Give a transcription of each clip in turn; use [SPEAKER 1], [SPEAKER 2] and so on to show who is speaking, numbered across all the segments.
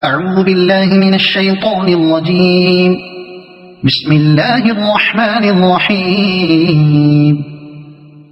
[SPEAKER 1] أعوذ بالله من الشيطان الرجيم. بسم الله الرحمن الرحيم.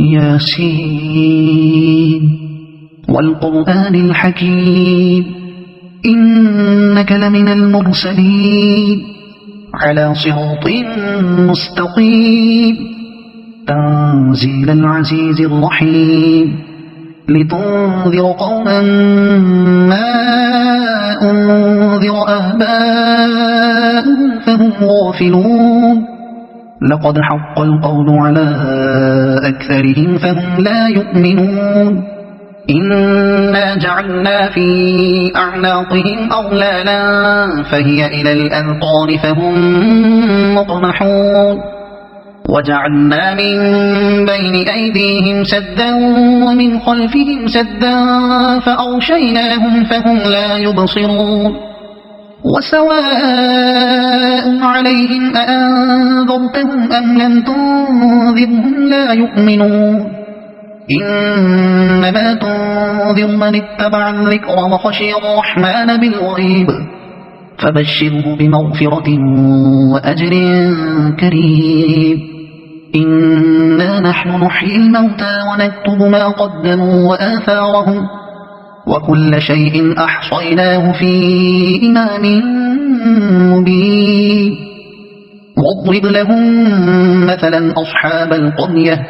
[SPEAKER 1] ياسين والقرآن الحكيم إنك لمن المرسلين على صراط مستقيم تنزيل العزيز الرحيم لتنذر قوما ما أنذر آباؤهم فهم غافلون. لقد حق القول على أكثرهم فهم لا يؤمنون. إنا جعلنا في أعناقهم أغلالا فهي إلى الأذقان فهم مقمحون. وجعلنا من بين أيديهم سدا ومن خلفهم سدا فأغشيناهم فهم لا يبصرون. وسواء عليهم أأنذرتهم أم لم تنذرهم لا يؤمنون. إنما تنذر من اتبع الذكر وخشي الرحمن بالغيب فبشره بمغفرة وأجر كريم. إنا نحن نحيي الموتى ونكتب ما قدموا وآثارهم وكل شيء أحصيناه في إمام مبين. واضرب لهم مثلا أصحاب القرية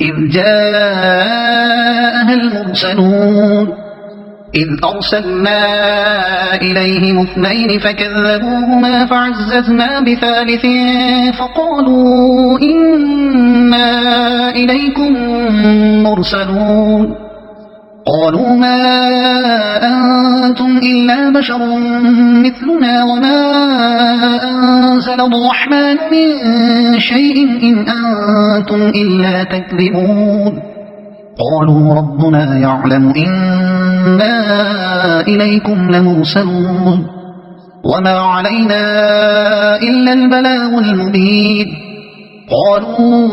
[SPEAKER 1] إذ جاءها المرسلون إذ أرسلنا إليهم اثنين فكذبوهما فعززنا بثالث فقالوا إنا إليكم مرسلون. قالوا ما أنتم إلا بشر مثلنا وما أنزل الرحمن من شيء إن أنتم إلا تكذبون. قالوا ربنا يعلم إنا إليكم لمرسلون وما علينا إلا البلاغ المبين. قالوا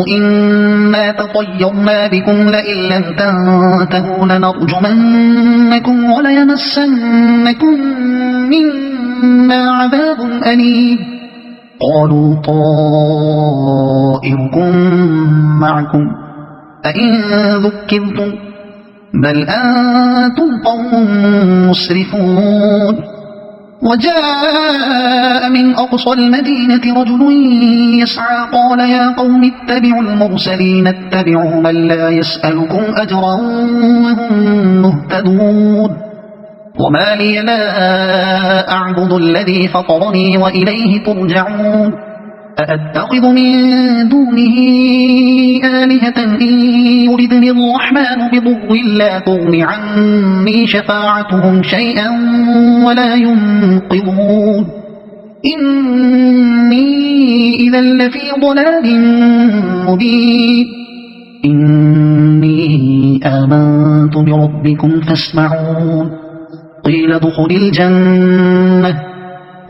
[SPEAKER 1] إنا تطيرنا بكم لئن لم تنتهوا لنرجمنكم وليمسنكم منا عذاب أليم. قالوا طائركم معكم أئن ذكرتم بل أنتم قوم مسرفون. وجاء من أقصى المدينة رجل يسعى قال يا قوم اتبعوا المرسلين اتبعوا من لا يسألكم أجرا وهم مهتدون. وما لي لا أعبد الذي فطرني وإليه ترجعون. أأتخذ من دونه آلهة إن يردني الرحمن بضر لا تغن عني شفاعتهم شيئا ولا ينقذون. إني إذا لفي ضلال مبين. إني آمنت بربكم فاسمعون. قيل ادخل الجنة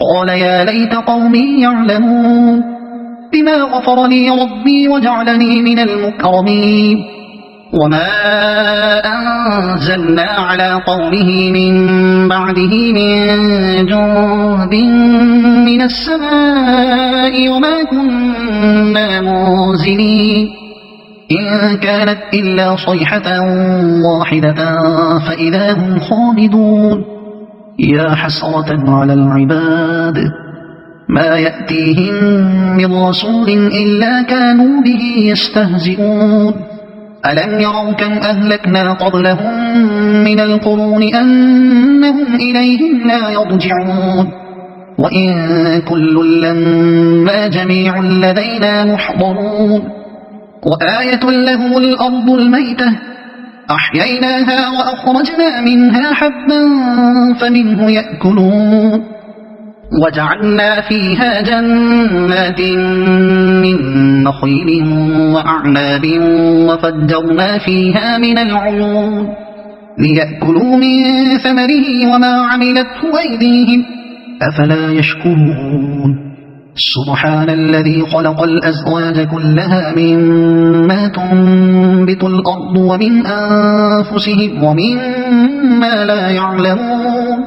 [SPEAKER 1] قال يا ليت قومي يعلمون بما غفر لي ربي وجعلني من المكرمين. وما أنزلنا على قومه من بعده من جند من السماء وما كنا منزلين. إن كانت إلا صيحة واحدة فإذا هم خامدون. يا حسرة على العباد ما يأتيهم من رسول إلا كانوا به يستهزئون. ألم يروا كم أهلكنا قبلهم من القرون أنهم إليهم لا يرجعون. وإن كل لما جميع لدينا محضرون. وآية لهم الأرض الميتة أحييناها وأخرجنا منها حبا فمنه يأكلون. وجعلنا فيها جنات من نخيل وأعناب وفجرنا فيها من العيون ليأكلوا من ثمره وما عملته أيديهم أفلا يشكرون. سبحان الذي خلق الأزواج كلها مما تنبت الأرض ومن أنفسهم ومما لا يعلمون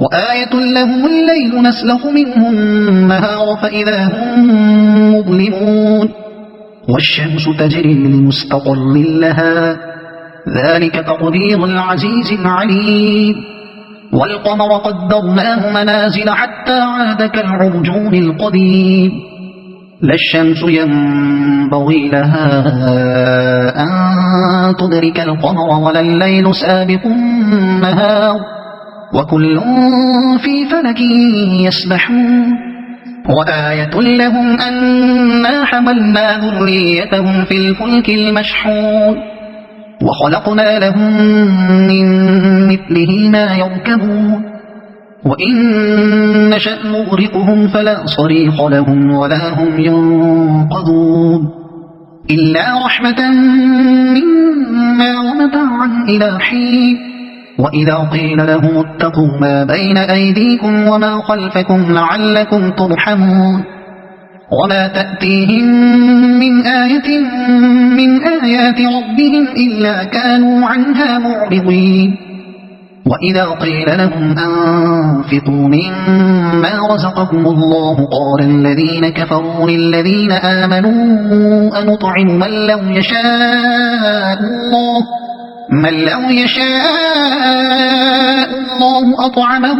[SPEAKER 1] وآية لهم الليل نسلخ منه النهار فإذا هم مظلمون والشمس تجري لمستقر لها ذلك تقدير العزيز العليم والقمر قدرناه منازل حتى عاد كالعرجون القديم لا الشمس ينبغي لها أن تدرك القمر ولا الليل سابق النهار وكل في فلك يسبحون وآية لهم أنا حملنا ذريتهم في الفلك المشحون وخلقنا لهم من مثله ما يركبون وإن نشأ نغرقهم فلا صريخ لهم ولا هم ينقذون إلا رحمة منا ومتاعا إلى حين وإذا قيل لهم اتقوا ما بين أيديكم وما خلفكم لعلكم ترحمون وما تأتيهم من آية من آيات ربهم إلا كانوا عنها معرضين وإذا قيل لهم أنفقوا مما رزقكم الله قال الذين كفروا للذين آمنوا أنطعم من لو يشاء الله أطعمه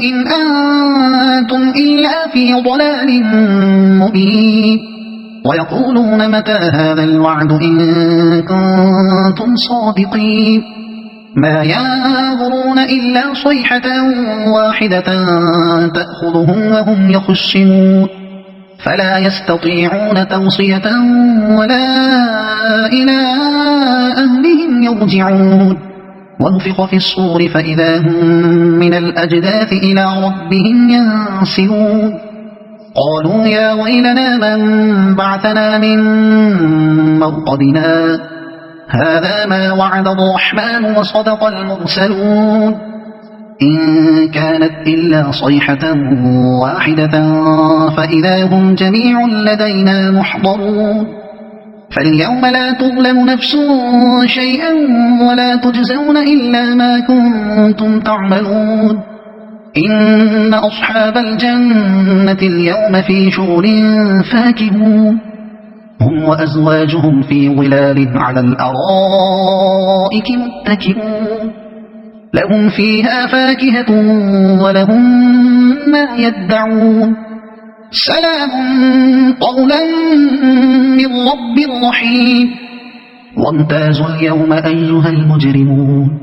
[SPEAKER 1] إن أنتم إلا في ضلال مبين ويقولون متى هذا الوعد إن كنتم صادقين ما ينظرون إلا صيحة واحدة تأخذهم وهم يخصمون فلا يستطيعون توصية ولا إلى أهلهم يرجعون ونفخ في الصور فإذا هم من الأجداث إلى ربهم ينسلون قالوا يا ويلنا من بعثنا من مرقدنا هذا ما وعد الرحمن وصدق المرسلون إن كانت إلا صيحة واحدة فإذا هم جميع لدينا محضرون فاليوم لا تظلم نفس شيئا ولا تجزون إلا ما كنتم تعملون إن أصحاب الجنة اليوم في شغل فاكهون هم وأزواجهم في ظلال على الأرائك متكئون لهم فيها فاكهة ولهم ما يدعون سلام قولا من رب رحيم وامتازوا اليوم أيها المجرمون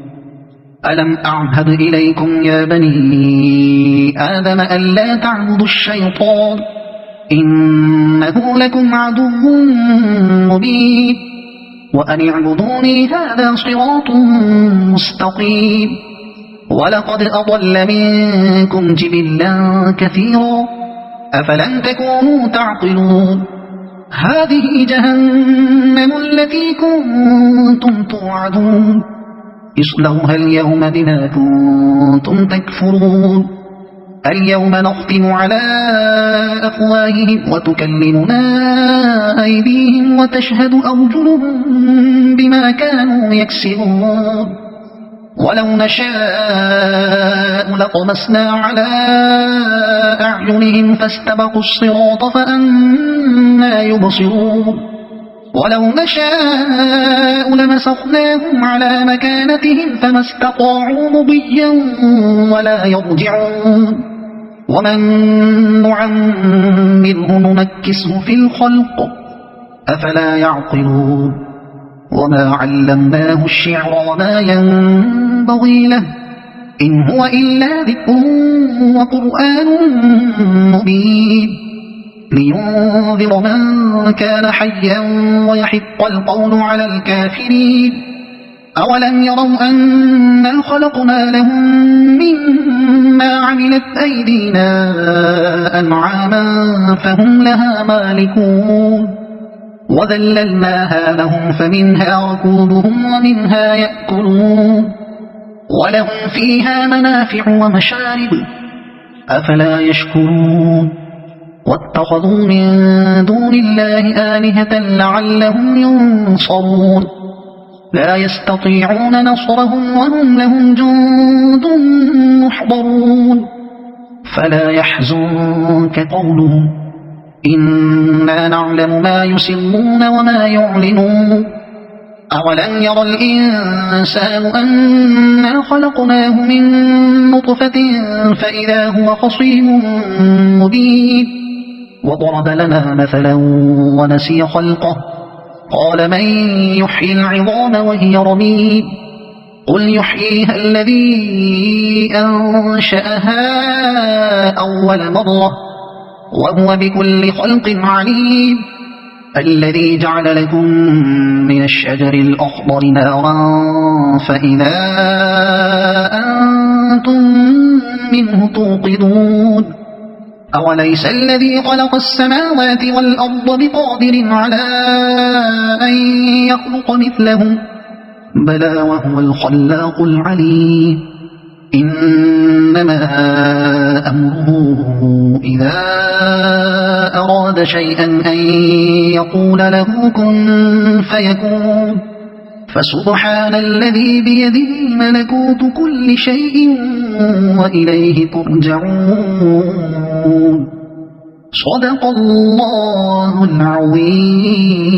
[SPEAKER 1] ألم أعهد إليكم يا بني آدم ألا تعبدوا الشيطان إنه لكم عدو مبين وأن اعبدوني هذا صراط مستقيم ولقد أضل منكم جبلا كثيرا أفلم تكونوا تعقلون هذه جهنم التي كنتم توعدون اصلوها اليوم بما كنتم تكفرون اليوم نختم على أفواههم وتكلمنا أيديهم وتشهد أرجلهم بما كانوا يكسبون ولو نشاء لطمسنا على أعينهم فاستبقوا الصراط فأنى يبصرون ولو نشاء لمسخناهم على مكانتهم فما استطاعوا مضيا ولا يرجعون ومن نعمره ننكسه في الخلق أفلا يعقلون وما علمناه الشعر وما ينبغي له إن هو إلا ذكر وقرآن مبين لينذر من كان حيا ويحق القول على الكافرين أولم يروا أنا خلقنا لهم مما عملت أيدينا أنعاما فهم لها مالكون وذللناها لهم فمنها ركوبهم ومنها يأكلون ولهم فيها منافع ومشارب أفلا يشكرون واتخذوا من دون الله آلهة لعلهم ينصرون لا يستطيعون نصرهم وهم لهم جند محضرون فلا يحزنك قولهم إنا نعلم ما يسرون وما يعلنون أولم ير الإنسان أنا خلقناه من نطفة فإذا هو خصيم مبين وضرب لنا مثلا ونسي خلقه قال من يحيي العظام وهي رميم قل يحييها الذي أنشأها أول مرة وهو بكل خلق عليم الذي جعل لكم من الشجر الأخضر نارا فإذا أنتم منه توقدون أوليس الذي خلق السماوات والأرض بقادر على أن يخلق مثلهم بلى وهو الخلاق العليم إنما أمره إذا أراد شيئا أن يقول له كن فيكون فسبحان الذي بيده ملكوت كل شيء وإليه ترجعون صدق الله العظيم.